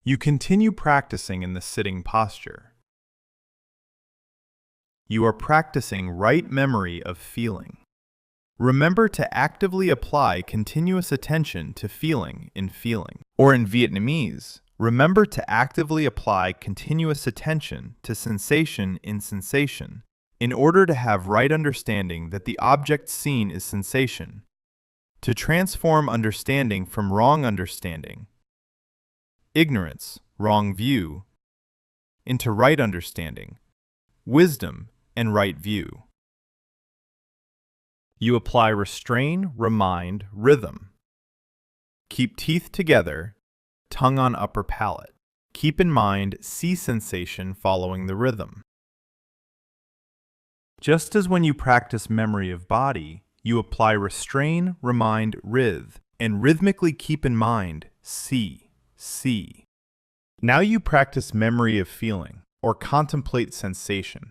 You continue practicing in the sitting posture. You are practicing right memory of feeling. Remember to actively apply continuous attention to feeling in feeling. Or in Vietnamese, remember to actively apply continuous attention to sensation in sensation in order to have right understanding that the object seen is sensation, to transform understanding from wrong understanding, ignorance, wrong view, into right understanding, wisdom, and right view. You apply restrain, remind, rhythm. Keep teeth together, tongue on upper palate. Keep in mind see sensation following the rhythm. Just as when you practice memory of body, you apply restrain, remind, rhyth, and rhythmically keep in mind see. Now you practice memory of feeling, or contemplate sensation.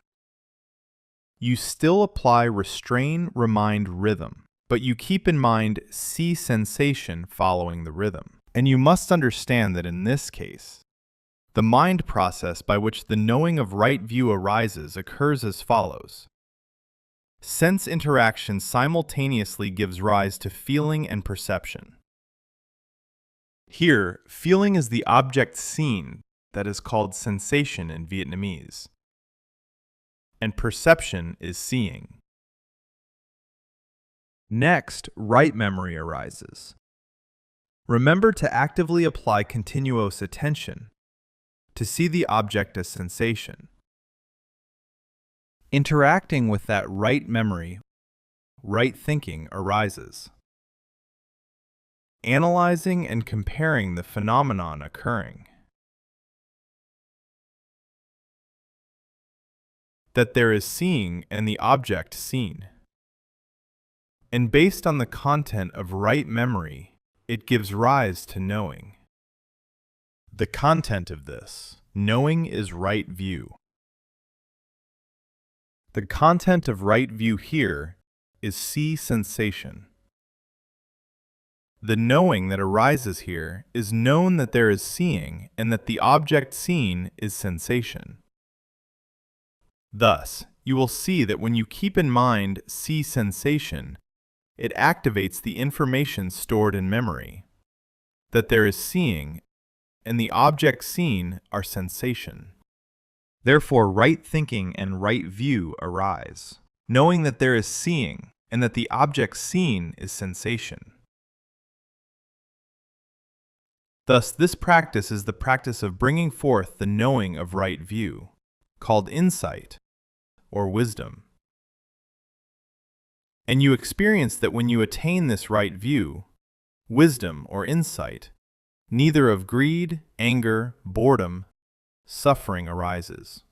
You still apply restrain, remind, rhythm, but you keep in mind see sensation following the rhythm. And you must understand that in this case, the mind process by which the knowing of right view arises occurs as follows. Sense interaction simultaneously gives rise to feeling and perception. Here, feeling is the object seen that is called sensation in Vietnamese, and perception is seeing. Next, right memory arises. Remember to actively apply continuous attention to see the object as sensation. Interacting with that right memory, right thinking arises. Analyzing and comparing the phenomenon occurring. That there is seeing and the object seen. And based on the content of right memory, it gives rise to knowing. The content of this, knowing, is right view. The content of right view here is see sensation. The knowing that arises here is known that there is seeing and that the object seen is sensation. Thus, you will see that when you keep in mind see sensation, it activates the information stored in memory, that there is seeing and the object seen are sensation. Therefore, right thinking and right view arise, knowing that there is seeing and that the object seen is sensation. Thus, this practice is the practice of bringing forth the knowing of right view, called insight or wisdom. And you experience that when you attain this right view, wisdom or insight, neither of greed, anger, boredom, suffering arises.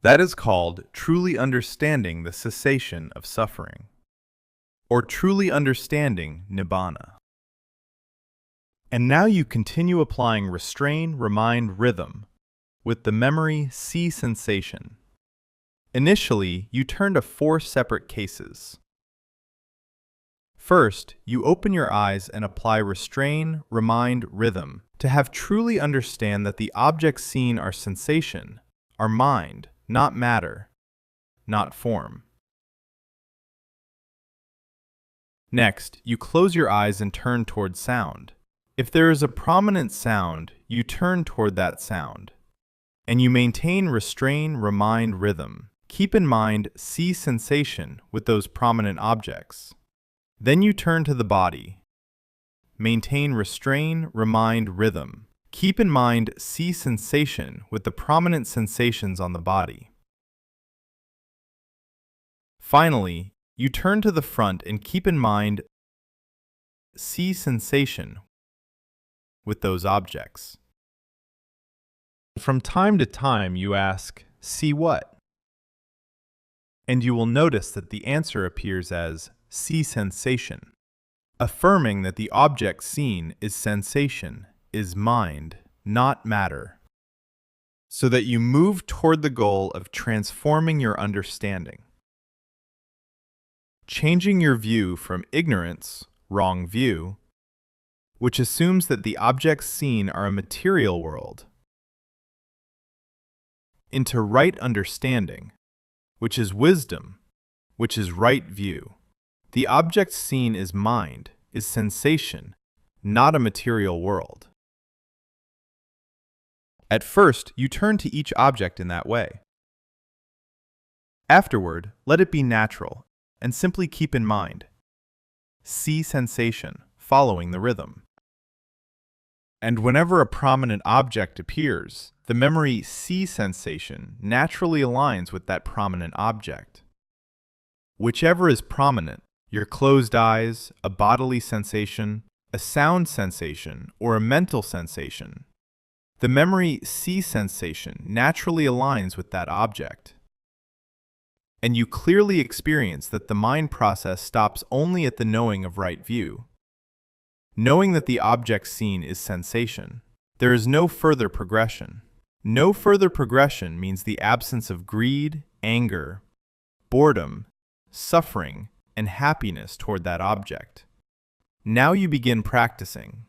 That is called truly understanding the cessation of suffering, or truly understanding nibbana. And now you continue applying restrain, remind, rhythm with the memory see sensation. Initially, you turn to 4 separate cases. First, you open your eyes and apply restrain, remind, rhythm to have truly understand that the objects seen are sensation, are mind, not matter, not form. Next, you close your eyes and turn toward sound. If there is a prominent sound, you turn toward that sound. And you maintain restrain, remind, rhythm. Keep in mind see sensation with those prominent objects. Then you turn to the body. Maintain restrain, remind, rhythm. Keep in mind see sensation with the prominent sensations on the body. Finally, you turn to the front and keep in mind see sensation with those objects. From time to time you ask, see what? And you will notice that the answer appears as see sensation, affirming that the object seen is sensation, is mind, not matter, so that you move toward the goal of transforming your understanding, changing your view from ignorance, wrong view, which assumes that the objects seen are a material world, into right understanding, which is wisdom, which is right view. The object seen is mind, is sensation, not a material world. At first, you turn to each object in that way. Afterward, let it be natural, and simply keep in mind. See sensation, following the rhythm. And whenever a prominent object appears, the memory see sensation naturally aligns with that prominent object. Whichever is prominent, your closed eyes, a bodily sensation, a sound sensation, or a mental sensation, the memory see sensation naturally aligns with that object. And you clearly experience that the mind process stops only at the knowing of right view. Knowing that the object seen is sensation. There is no further progression. No further progression means the absence of greed, anger, boredom, suffering, and happiness toward that object. Now you begin practicing.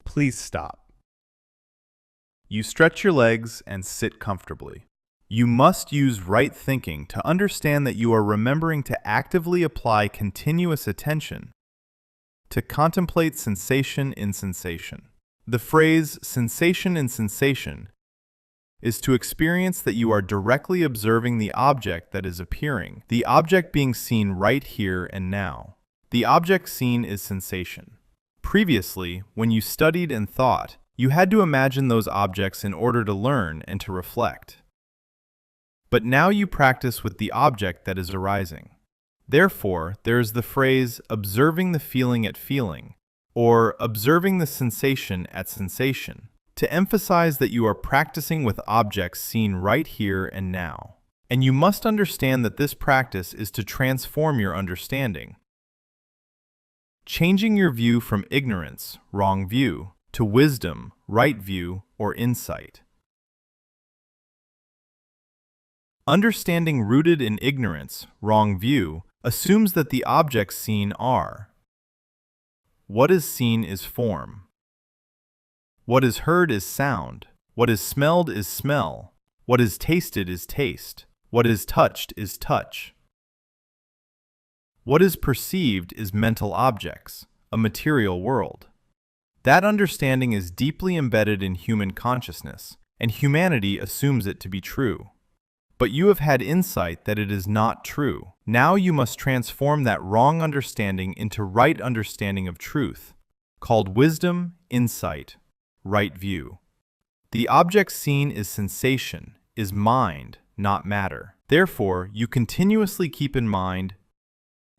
Please stop. You stretch your legs and sit comfortably. You must use right thinking to understand that you are remembering to actively apply continuous attention to contemplate sensation in sensation. The phrase sensation in sensation is to experience that you are directly observing the object that is appearing, the object being seen right here and now. The object seen is sensation. Previously, when you studied and thought, you had to imagine those objects in order to learn and to reflect. But now you practice with the object that is arising. Therefore, there is the phrase observing the feeling at feeling, or observing the sensation at sensation, to emphasize that you are practicing with objects seen right here and now. And you must understand that this practice is to transform your understanding, changing your view from ignorance, wrong view, to wisdom, right view, or insight. Understanding rooted in ignorance, wrong view, assumes that the objects seen are. What is seen is form. What is heard is sound. What is smelled is smell. What is tasted is taste. What is touched is touch. What is perceived is mental objects, a material world. That understanding is deeply embedded in human consciousness, and humanity assumes it to be true. But you have had insight that it is not true. Now you must transform that wrong understanding into right understanding of truth, called wisdom, insight, right view. The object seen is sensation, is mind, not matter. Therefore, you continuously keep in mind,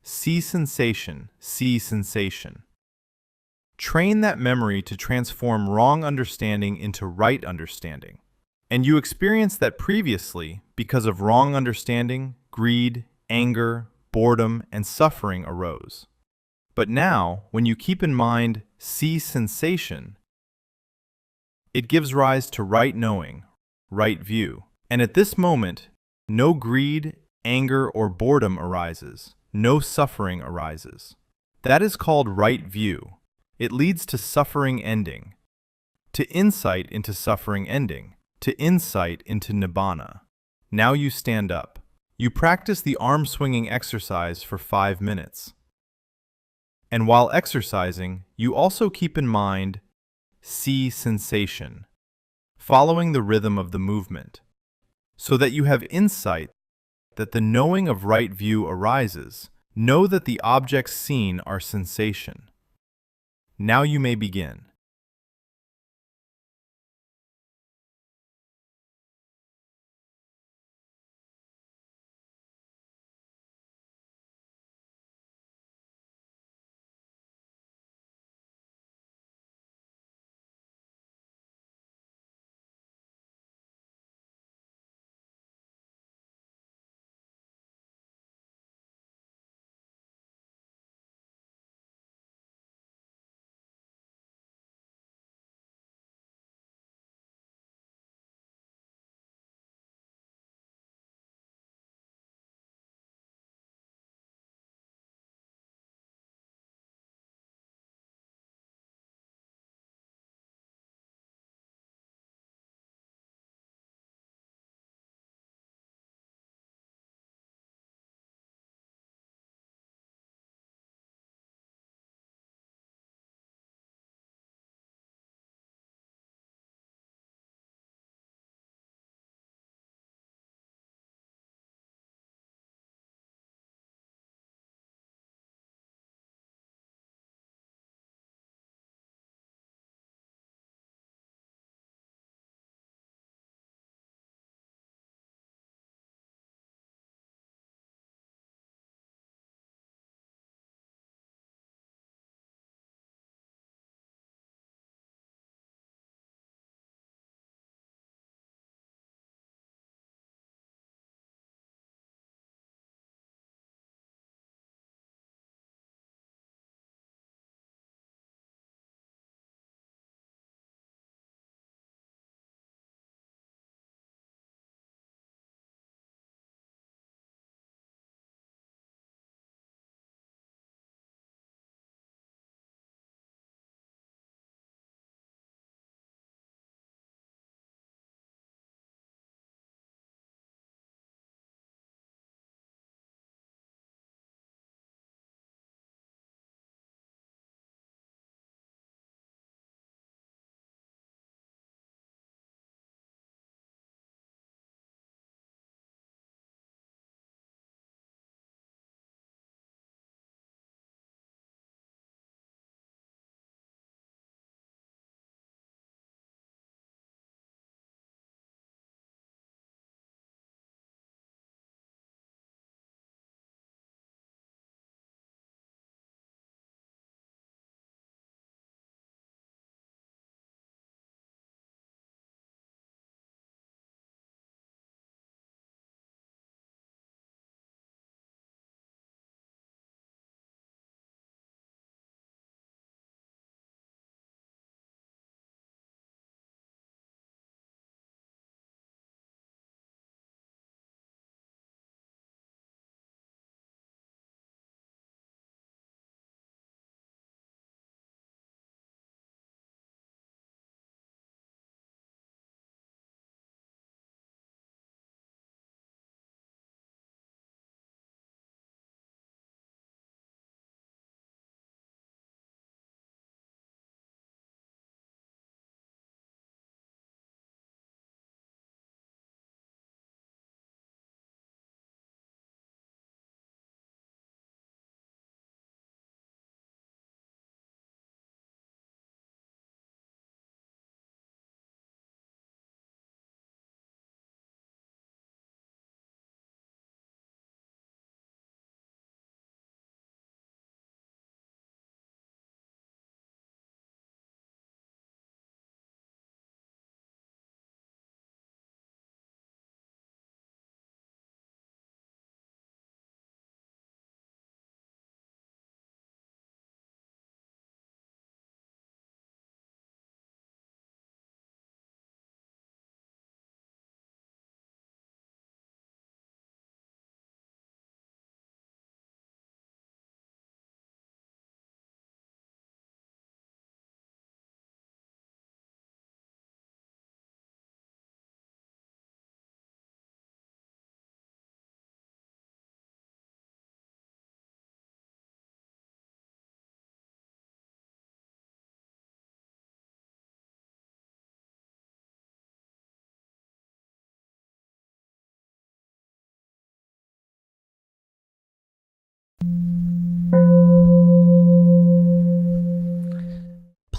see sensation, see sensation. Train that memory to transform wrong understanding into right understanding. And you experienced that previously, because of wrong understanding, greed, anger, boredom, and suffering arose. But now, when you keep in mind, see sensation, it gives rise to right knowing, right view. And at this moment, no greed, anger, or boredom arises. No suffering arises. That is called right view. It leads to suffering ending, to insight into suffering ending, to insight into nibbana. Now you stand up. You practice the arm swinging exercise for 5 minutes. And while exercising, you also keep in mind, see sensation, following the rhythm of the movement, so that you have insight that the knowing of right view arises. Know that the objects seen are sensation. Now you may begin.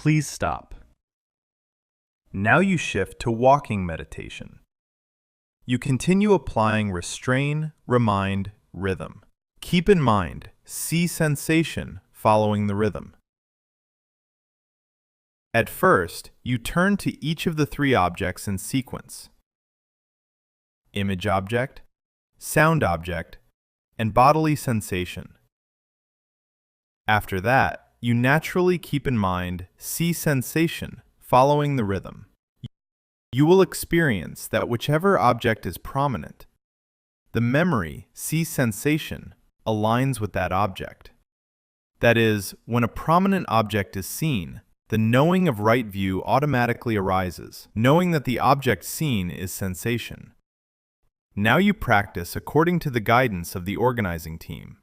Please stop. Now you shift to walking meditation. You continue applying restrain, remind, rhythm. Keep in mind, see sensation following the rhythm. At first, you turn to each of the three objects in sequence: image object, sound object, and bodily sensation. After that, you naturally keep in mind, see sensation following the rhythm. You will experience that whichever object is prominent, the memory, see sensation, aligns with that object. That is, when a prominent object is seen, the knowing of right view automatically arises, knowing that the object seen is sensation. Now you practice according to the guidance of the organizing team.